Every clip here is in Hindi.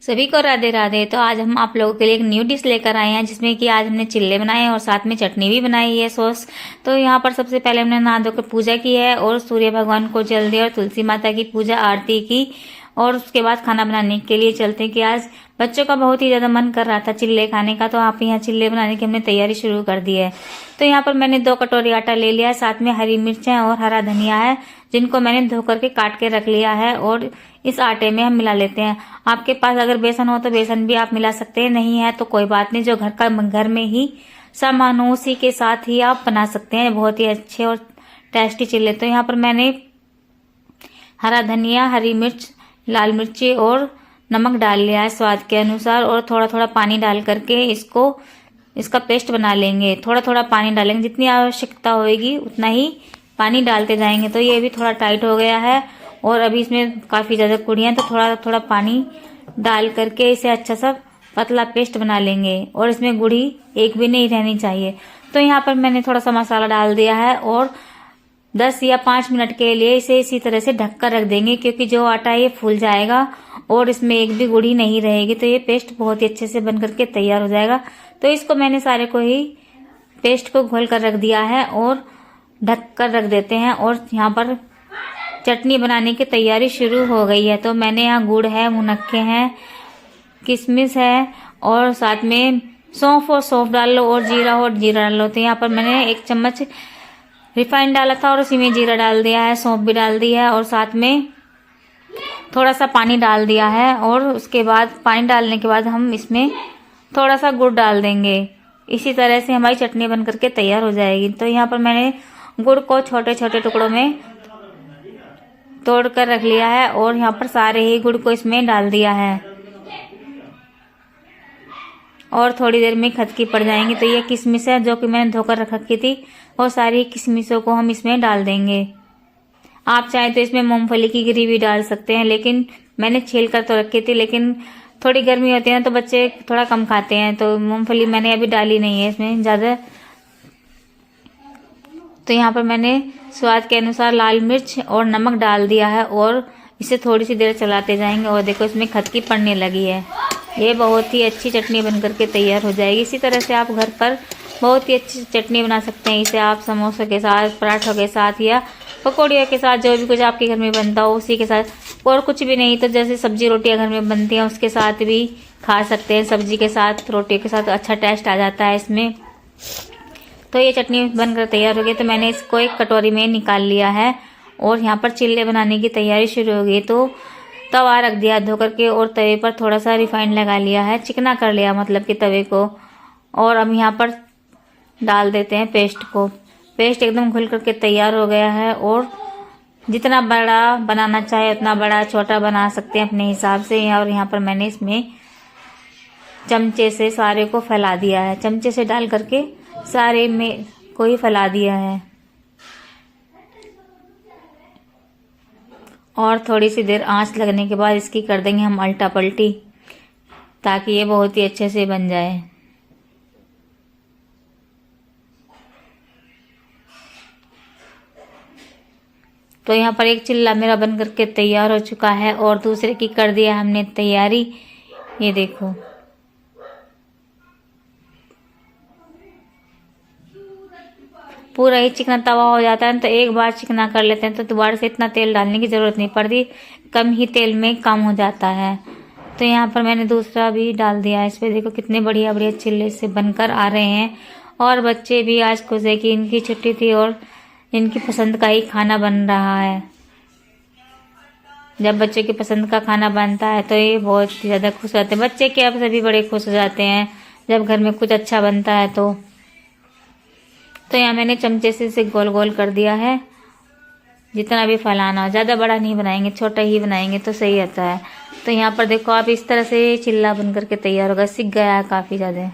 सभी को राधे राधे। तो आज हम आप लोगों के लिए एक न्यू डिश लेकर आए हैं, जिसमें कि आज हमने चिल्ले बनाए हैं और साथ में चटनी भी बनाई है, सॉस। तो यहाँ पर सबसे पहले हमने नहा धोकर पूजा की है और सूर्य भगवान को जल दिया और तुलसी माता की पूजा आरती की। और उसके बाद खाना बनाने के लिए चलते हैं कि आज बच्चों का बहुत ही ज्यादा मन कर रहा था चिल्ले खाने का, तो आप यहाँ चिल्ले बनाने की हमने तैयारी शुरू कर दी है। तो यहाँ पर मैंने 2 कटोरी आटा ले लिया है, साथ में हरी मिर्चें और हरा धनिया है, जिनको मैंने धो करके काट के रख लिया है। और इस आटे में हम मिला लेते हैं। आपके पास अगर बेसन हो तो बेसन भी आप मिला सकते हैं, नहीं है तो कोई बात नहीं, जो घर में ही सामान हो उसी के साथ ही आप बना सकते हैं बहुत ही अच्छे और टेस्टी चिल्ले। तो यहाँ पर मैंने हरा धनिया, हरी मिर्च, लाल मिर्ची और नमक डाल लिया है स्वाद के अनुसार, और थोड़ा थोड़ा पानी डाल करके इसका पेस्ट बना लेंगे। थोड़ा थोड़ा पानी डालेंगे, जितनी आवश्यकता होगी उतना ही पानी डालते जाएंगे। तो ये भी थोड़ा टाइट हो गया है और अभी इसमें काफी ज्यादा कुड़ियाँ हैं, तो थोड़ा थोड़ा पानी डाल करके इसे अच्छा सा पतला पेस्ट बना लेंगे। और इसमें गुड़ी एक भी नहीं रहनी चाहिए। तो यहाँ पर मैंने थोड़ा सा मसाला डाल दिया है और 10 या 5 मिनट के लिए इसे इसी तरह से ढककर रख देंगे, क्योंकि जो आटा है ये फूल जाएगा और इसमें एक भी गुड़ी नहीं रहेगी। तो ये पेस्ट बहुत ही अच्छे से बन करके तैयार हो जाएगा। तो इसको मैंने सारे को ही पेस्ट को घोल कर रख दिया है और ढक कर रख देते हैं। और यहाँ पर चटनी बनाने की तैयारी शुरू हो गई है। तो मैंने यहाँ गुड़ है, मुनक्के हैं, किशमिश है और साथ में सौंफ डाल लो और जीरा डाल लो। तो यहाँ पर मैंने 1 चम्मच रिफाइंड डाला था और उसी में जीरा डाल दिया है, सौंफ भी डाल दी है और साथ में थोड़ा सा पानी डाल दिया है। और उसके बाद पानी डालने के बाद हम इसमें थोड़ा सा गुड़ डाल देंगे। इसी तरह से हमारी चटनी बन करके तैयार हो जाएगी। तो यहाँ पर मैंने गुड़ को छोटे छोटे टुकड़ों में तोड़ कर रख लिया है और यहाँ पर सारे ही गुड़ को इसमें डाल दिया है और थोड़ी देर में खदकी पड़ जाएंगी। तो ये किशमिश है जो कि मैंने धोकर रख रखी थी, और सारी किशमिशों को हम इसमें डाल देंगे। आप चाहे तो इसमें मूंगफली की गिरी भी डाल सकते हैं, लेकिन मैंने छील कर तो रखी थी, लेकिन थोड़ी गर्मी होती है ना तो बच्चे थोड़ा कम खाते हैं, तो मूंगफली मैंने अभी डाली नहीं है इसमें ज्यादा। तो यहाँ पर मैंने स्वाद के अनुसार लाल मिर्च और नमक डाल दिया है और इसे थोड़ी सी देर चलाते जाएंगे। और देखो इसमें खदकी पड़ने लगी है। ये बहुत ही अच्छी चटनी बन करके तैयार हो जाएगी। इसी तरह से आप घर पर बहुत ही अच्छी चटनी बना सकते हैं। इसे आप समोसों के साथ, पराठों के साथ या पकौड़ियों के साथ, जो भी कुछ आपके घर में बनता हो उसी के साथ, और कुछ भी नहीं तो जैसे सब्जी रोटियां घर में बनती हैं उसके साथ भी खा सकते हैं। सब्जी के साथ, रोटी के साथ अच्छा टेस्ट आ जाता है इसमें। तो ये चटनी बनकर तैयार हो गई। तो मैंने इसको एक कटोरी में निकाल लिया है और यहाँ पर चिल्ले बनाने की तैयारी शुरू हो गई। तो तवा रख दिया धो करके और तवे पर थोड़ा सा रिफाइंड लगा लिया है, चिकना कर लिया मतलब कि तवे को। और अब यहाँ पर डाल देते हैं पेस्ट को। पेस्ट एकदम घुल करके तैयार हो गया है और जितना बड़ा बनाना चाहे उतना बड़ा, छोटा बना सकते हैं अपने हिसाब से। और यहाँ पर मैंने इसमें चमचे से सारे को फैला दिया है, चमचे से डाल करके सारे में को ही फैला दिया है। और थोड़ी सी देर आंच लगने के बाद इसकी कर देंगे हम अल्टा पलटी, ताकि ये बहुत ही अच्छे से बन जाए। तो यहाँ पर एक चिल्ला मेरा बन करके तैयार हो चुका है और दूसरे की कर दिया हमने तैयारी। ये देखो पूरा ही चिकना तवा हो जाता है, तो एक बार चिकना कर लेते हैं तो दोबारा से इतना तेल डालने की जरूरत नहीं पड़ती, कम ही तेल में काम हो जाता है। तो यहाँ पर मैंने दूसरा भी डाल दिया है। इस पे देखो कितने बढ़िया बढ़िया चिल्ले से बनकर आ रहे हैं। और बच्चे भी आज खुश है कि इनकी छुट्टी थी और इनकी पसंद का ही खाना बन रहा है। जब बच्चों की पसंद का खाना बनता है तो ये बहुत ही ज्यादा खुश होते हैं। बच्चे क्या, अब सभी बड़े खुश हो जाते हैं जब घर में कुछ अच्छा बनता है। तो यहाँ मैंने चमचे से इसे गोल गोल कर दिया है। जितना भी फैलाना हो, ज्यादा बड़ा नहीं बनाएंगे, छोटा ही बनाएंगे तो सही रहता है। तो यहाँ पर देखो आप इस तरह से चिल्ला बन करके तैयार होगा। सिक गया है काफी ज्यादा।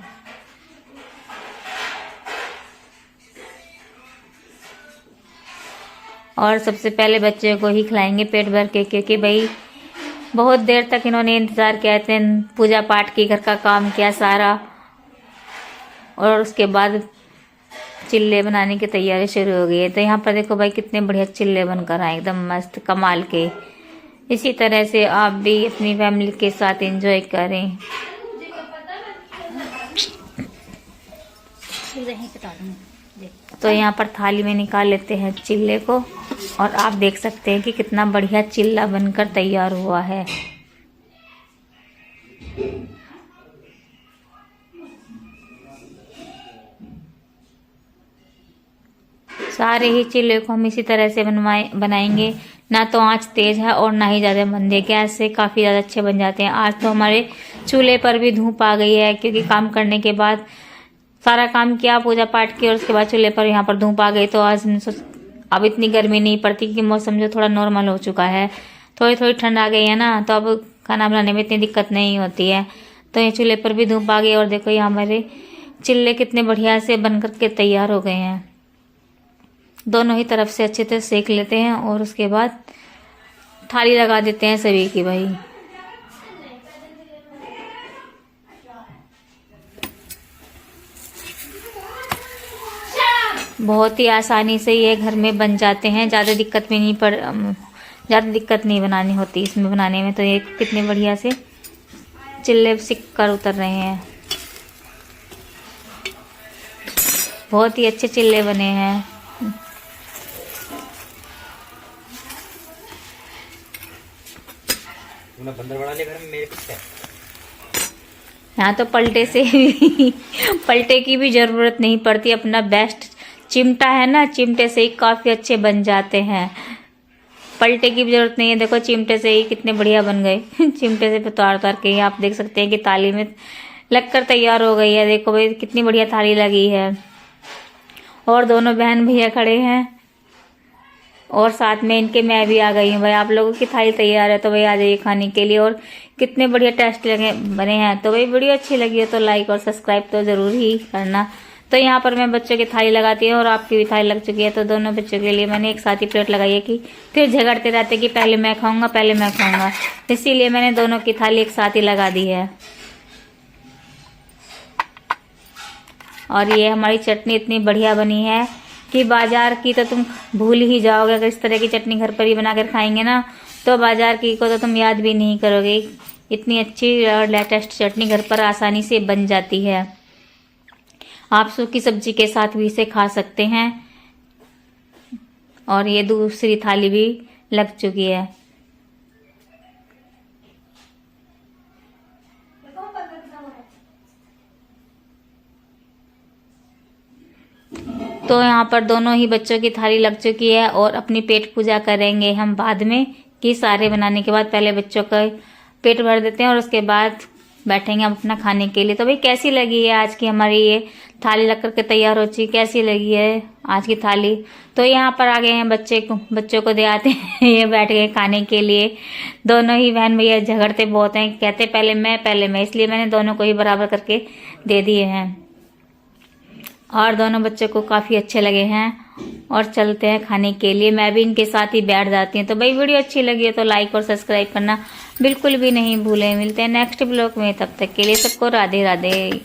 और सबसे पहले बच्चे को ही खिलाएंगे पेट भर के, क्योंकि भाई बहुत देर तक इन्होंने इंतजार किया थे, पूजा पाठ की, घर का काम किया सारा, और उसके बाद चिल्ले बनाने की तैयारी शुरू हो गई है। तो यहाँ पर देखो भाई कितने बढ़िया चिल्ले बनकर आए, एकदम मस्त कमाल के। इसी तरह से आप भी अपनी फैमिली के साथ एंजॉय करें। तो यहाँ पर थाली में निकाल लेते हैं चिल्ले को, और आप देख सकते हैं कि कितना बढ़िया चिल्ला बनकर तैयार हुआ है। सारे ही चिल्ले को हम इसी तरह से बनाएंगे। ना तो आंच तेज है और ना ही ज़्यादा मंद है, गैस से काफ़ी ज़्यादा अच्छे बन जाते हैं। आज तो हमारे चूल्हे पर भी धूप आ गई है, क्योंकि काम करने के बाद सारा काम किया, पूजा पाठ किया, और उसके बाद चूल्हे पर यहाँ पर धूप आ गई। तो आज अब इतनी गर्मी नहीं पड़ती, क्योंकि मौसम जो थोड़ा नॉर्मल हो चुका है, थोड़ी थोड़ी ठंड आ गई है ना, तो अब खाना बनाने में इतनी दिक्कत नहीं होती है। तो ये चूल्हे पर भी धूप आ गई, और देखो ये हमारे चिल्ले कितने बढ़िया से बनकर के तैयार हो गए हैं। दोनों ही तरफ से अच्छे से सेक लेते हैं, और उसके बाद थाली लगा देते हैं सभी की भाई। बहुत ही आसानी से ये घर में बन जाते हैं, ज़्यादा दिक्कत नहीं बनानी होती इसमें बनाने में। तो ये कितने बढ़िया से चिल्ले सिक कर उतर रहे हैं, बहुत ही अच्छे चिल्ले बने हैं। बंदर बना ले घर में मेरे पीछे। यहाँ तो पलटे की भी जरूरत नहीं पड़ती, अपना बेस्ट चिमटा है ना, चिमटे से ही काफी अच्छे बन जाते हैं, पलटे की भी जरूरत नहीं है। देखो चिमटे से ही कितने बढ़िया बन गए। चिमटे से उतार उतार के ही आप देख सकते हैं कि थाली में लगकर तैयार हो गई है। देखो भाई कितनी बढ़िया थाली लगी है, और दोनों बहन भैया खड़े हैं, और साथ में इनके मैं भी आ गई हूँ। भाई आप लोगों की थाली तैयार है, तो भाई आ जाइए खाने के लिए। और कितने बढ़िया टेस्ट लगे बने हैं। तो भाई वीडियो अच्छी लगी है तो लाइक और सब्सक्राइब तो जरूर ही करना। तो यहाँ पर मैं बच्चों की थाली लगाती है, और आपकी भी थाली लग चुकी है। तो दोनों बच्चों के लिए मैंने एक साथ ही प्लेट लगाई है, कि फिर झगड़ते रहते कि पहले मैं खाऊंगा, इसीलिए मैंने दोनों की थाली एक साथ ही लगा दी है। और ये हमारी चटनी इतनी बढ़िया बनी है कि बाजार की तो तुम भूल ही जाओगे। अगर इस तरह की चटनी घर पर ही बनाकर खाएंगे ना, तो बाजार की को तो तुम याद भी नहीं करोगे। इतनी अच्छी और लेटेस्ट चटनी घर पर आसानी से बन जाती है। आप सूखी सब्जी के साथ भी इसे खा सकते हैं। और ये दूसरी थाली भी लग चुकी है। तो यहाँ पर दोनों ही बच्चों की थाली लग चुकी है, और अपनी पेट पूजा करेंगे हम बाद में, कि सारे बनाने के बाद पहले बच्चों का पेट भर देते हैं, और उसके बाद बैठेंगे हम अपना खाने के लिए। तो भाई कैसी लगी है आज की हमारी ये थाली लग करके तैयार हो चुकी, कैसी लगी है आज की थाली। तो यहाँ पर आ गए हैं बच्चों को दे आते हैं। ये बैठ गए खाने के लिए। दोनों ही बहन भैया झगड़ते बहुत हैं, कहते पहले मैं, इसलिए मैंने दोनों को ही बराबर करके दे दिए हैं। और दोनों बच्चों को काफ़ी अच्छे लगे हैं, और चलते हैं खाने के लिए। मैं भी इनके साथ ही बैठ जाती हूँ। तो भाई वीडियो अच्छी लगी है तो लाइक और सब्सक्राइब करना बिल्कुल भी नहीं भूलें। मिलते हैं नेक्स्ट ब्लॉग में, तब तक के लिए सबको राधे राधे।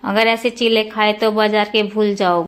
अगर ऐसे चीले खाए तो बाजार के भूल जाओ।